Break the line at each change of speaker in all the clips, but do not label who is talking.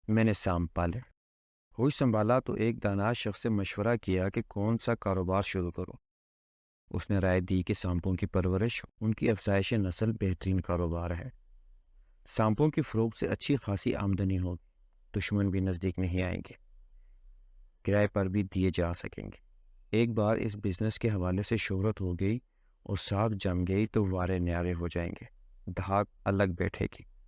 میں نے سانپ پالے، ہوش سنبھالا تو ایک دانا شخص سے مشورہ کیا کہ کون سا کاروبار شروع کروں۔ اس نے رائے دی کہ سانپوں کی پرورش، ان کی افزائش نسل بہترین کاروبار ہے۔ سانپوں کی فروخت سے اچھی خاصی آمدنی ہوگی، دشمن بھی نزدیک نہیں آئیں گے، کرائے پر بھی دیے جا سکیں گے۔ ایک بار اس بزنس کے حوالے سے شہرت ہو گئی اور ساتھ جم گئی تو وارے نیارے ہو جائیں گے، دھاک الگ بیٹھے گی،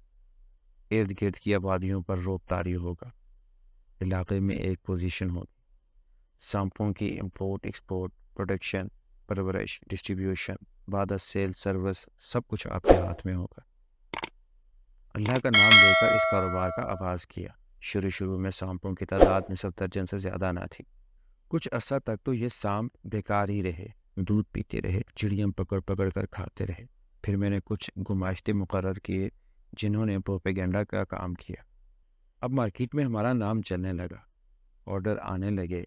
ارد گرد کی آبادیوں پر روب طاری ہوگا، علاقے میں ایک پوزیشن ہوگی۔ سانپوں کی امپورٹ ایکسپورٹ، پروڈکشن، پرورش، ڈسٹریبیوشن، بعد سیل سروس، سب کچھ آپ کے ہاتھ میں ہوگا۔ اللہ کا نام لے کر اس کاروبار کا آغاز کیا۔ شروع میں سانپوں کی تعداد نصف درجن سے زیادہ نہ تھی۔ کچھ عرصہ تک تو یہ سانپ بیکار ہی رہے، دودھ پیتے رہے، چڑیاں پکڑ پکڑ کر کھاتے رہے۔ پھر میں نے کچھ گماشتے مقرر کیے جنہوں نے پروپیگنڈا کا کام کیا۔ اب مارکیٹ میں ہمارا نام چلنے لگا، آرڈر آنے لگے۔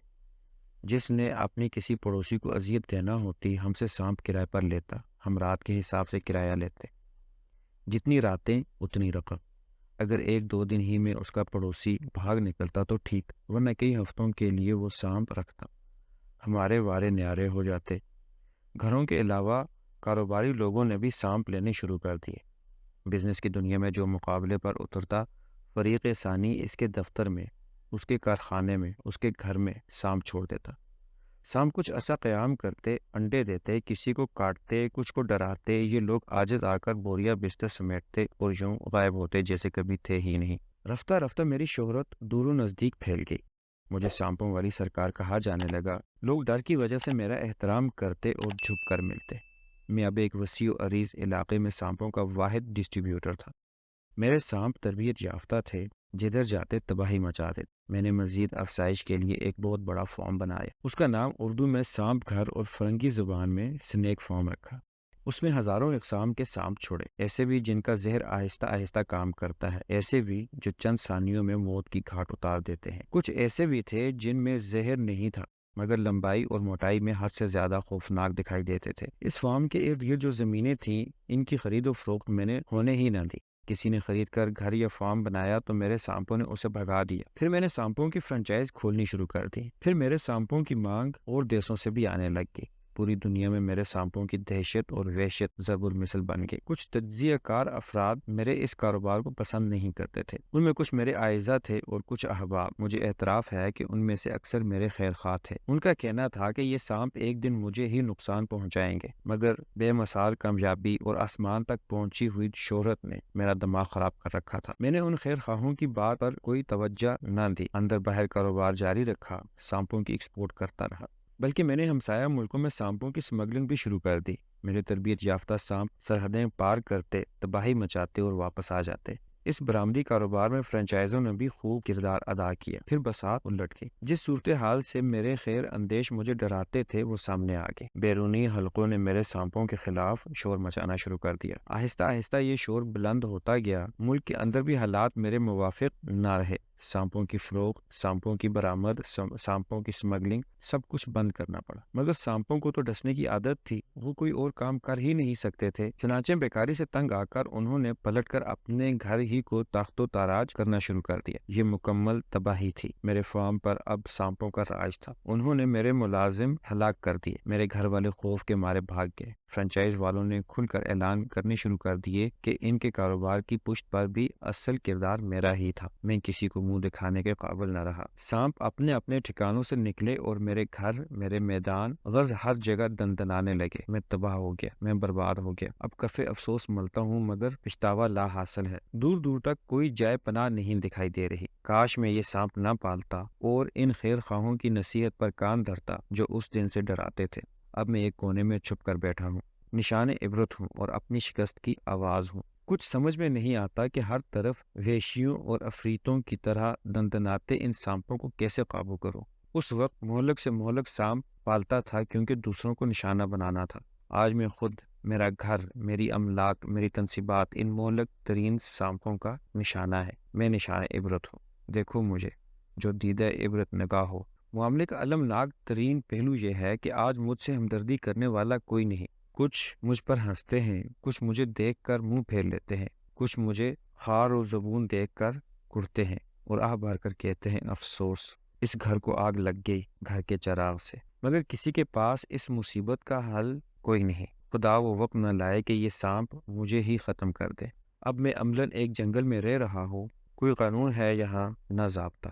جس نے اپنی کسی پڑوسی کو اذیت دینا ہوتی ہم سے سانپ کرائے پر لیتا، ہم رات کے حساب سے کرایہ لیتے، جتنی راتیں اتنی رقم۔ اگر ایک دو دن ہی میں اس کا پڑوسی بھاگ نکلتا تو ٹھیک، ورنہ کئی ہفتوں کے لیے وہ سانپ رکھتا، ہمارے وارے نیارے ہو جاتے۔ گھروں کے علاوہ کاروباری لوگوں نے بھی سانپ لینے شروع کر دیے۔ بزنس کی دنیا میں جو مقابلے پر اترتا، فریق ثانی اس کے دفتر میں، اس کے کارخانے میں، اس کے گھر میں سانپ چھوڑ دیتا۔ سانپ کچھ ایسا قیام کرتے، انڈے دیتے، کسی کو کاٹتے، کچھ کو ڈراتے، یہ لوگ عاجز آ کر بوریا بستر سمیٹتے اور یوں غائب ہوتے جیسے کبھی تھے ہی نہیں۔ رفتہ رفتہ میری شہرت دور و نزدیک پھیل گئی، مجھے سانپوں والی سرکار کہا جانے لگا۔ لوگ ڈر کی وجہ سے میرا احترام کرتے اور جھک کر ملتے۔ میں اب ایک وسیع و عریض علاقے میں سانپوں کا واحد ڈسٹریبیوٹر تھا۔ میرے سانپ تربیت یافتہ تھے، جدھر جاتے تباہی مچا دیتے۔ میں نے مزید افزائش کے لیے ایک بہت بڑا فارم بنایا، اس کا نام اردو میں سانپ گھر اور فرنگی زبان میں سنیک فارم رکھا۔ اس میں ہزاروں اقسام کے سانپ چھوڑے، ایسے بھی جن کا زہر آہستہ آہستہ کام کرتا ہے، ایسے بھی جو چند ثانیوں میں موت کی گھاٹ اتار دیتے ہیں، کچھ ایسے بھی تھے جن میں زہر نہیں تھا مگر لمبائی اور موٹائی میں حد سے زیادہ خوفناک دکھائی دیتے تھے۔ اس فارم کے ارد گرد جو زمینیں تھیں، ان کی خرید و فروخت میں نے ہونے ہی نہ دی۔ کسی نے خرید کر گھر یا فارم بنایا تو میرے سانپوں نے اسے بھگا دیا۔ پھر میں نے سانپوں کی فرنچائز کھولنی شروع کر دی۔ پھر میرے سانپوں کی مانگ اور دیسوں سے بھی آنے لگ گئی۔ پوری دنیا میں میرے سانپوں کی دہشت اور وحشت ضرب المثل بن گئی۔ کچھ تجزیہ کار افراد میرے اس کاروبار کو پسند نہیں کرتے تھے، ان میں کچھ میرے اعزا تھے اور کچھ احباب۔ مجھے اعتراف ہے کہ ان میں سے اکثر میرے خیر خواہ تھے۔ ان کا کہنا تھا کہ یہ سانپ ایک دن مجھے ہی نقصان پہنچائیں گے، مگر بے مثال کامیابی اور آسمان تک پہنچی ہوئی شہرت نے میرا دماغ خراب کر رکھا تھا۔ میں نے ان خیر خواہوں کی بات پر کوئی توجہ نہ دی، اندر باہر کاروبار جاری رکھا، سانپوں کی ایکسپورٹ کرتا رہا۔ بلکہ میں نے ہمسایہ ملکوں میں سانپوں کی سمگلنگ بھی شروع کر دی۔ میرے تربیت یافتہ سانپ سرحدیں پار کرتے، تباہی مچاتے اور واپس آ جاتے۔ اس برآمدی کاروبار میں فرنچائزوں نے بھی خوب کردار ادا کیا۔ پھر بساط الٹ گئی۔ جس صورتحال سے میرے خیر اندیش مجھے ڈراتے تھے وہ سامنے آ گئی۔ بیرونی حلقوں نے میرے سانپوں کے خلاف شور مچانا شروع کر دیا۔ آہستہ آہستہ یہ شور بلند ہوتا گیا۔ ملک کے اندر بھی حالات میرے موافق نہ رہے۔ سانپوں کی فروخت، سانپوں کی برآمد، سانپوں کی سمگلنگ، سب کچھ بند کرنا پڑا۔ مگر سانپوں کو تو ڈسنے کی عادت تھی، وہ کوئی اور کام کر ہی نہیں سکتے تھے۔ چنانچہ بیکاری سے تنگ آ کر انہوں نے پلٹ کر اپنے گھر ہی کو تاخت و تاراج کرنا شروع کر دیا۔ یہ مکمل تباہی تھی۔ میرے فارم پر اب سانپوں کا راج تھا۔ انہوں نے میرے ملازم ہلاک کر دیے۔ میرے گھر والے خوف کے مارے بھاگ گئے۔ فرنچائز والوں نے کھل کر اعلان کرنے شروع کر دیے کہ ان کے کاروبار کی پشت پر بھی اصل کردار میرا ہی تھا۔ میں کسی کو منہ دکھانے کے قابل نہ رہا۔ سانپ اپنے اپنے ٹھکانوں سے نکلے اور میرے گھر، میرے میدان، غرض ہر جگہ دندنانے لگے۔ میں تباہ ہو گیا، میں برباد ہو گیا۔ اب کف افسوس ملتا ہوں مگر پچھتاوا لا حاصل ہے۔ دور دور تک کوئی جائے پناہ نہیں دکھائی دے رہی۔ کاش میں یہ سانپ نہ پالتا اور ان خیر خواہوں کی نصیحت پر کان دھرتا جو اس دن سے ڈراتے تھے۔ اب میں ایک کونے میں چھپ کر بیٹھا ہوں، نشان عبرت ہوں اور اپنی شکست کی آواز ہوں۔ کچھ سمجھ میں نہیں آتا کہ ہر طرف وحشیوں اور افریتوں کی طرح دندناتے ان سانپوں کو کیسے قابو کروں۔ اس وقت مہلک سے مہلک سانپ پالتا تھا کیونکہ دوسروں کو نشانہ بنانا تھا۔ آج میں خود، میرا گھر، میری املاک، میری تنصیبات ان مہلک ترین سانپوں کا نشانہ ہے۔ میں نشان عبرت ہوں۔ دیکھو مجھے، جو دیدہ عبرت نگاہ ہو۔ معاملے کا المناک ترین پہلو یہ ہے کہ آج مجھ سے ہمدردی کرنے والا کوئی نہیں۔ کچھ مجھ پر ہنستے ہیں، کچھ مجھے دیکھ کر منہ پھیر لیتے ہیں، کچھ مجھے خار و زبون دیکھ کر کڑتے ہیں۔ اور آہ بھر کر کہتے ہیں افسوس، اس گھر کو آگ لگ گئی گھر کے چراغ سے۔ مگر کسی کے پاس اس مصیبت کا حل کوئی نہیں۔ خدا وہ وقت نہ لائے کہ یہ سانپ مجھے ہی ختم کر دے۔ اب میں عملاً ایک جنگل میں رہ رہا ہوں، کوئی قانون ہے یہاں نہ ضابطہ۔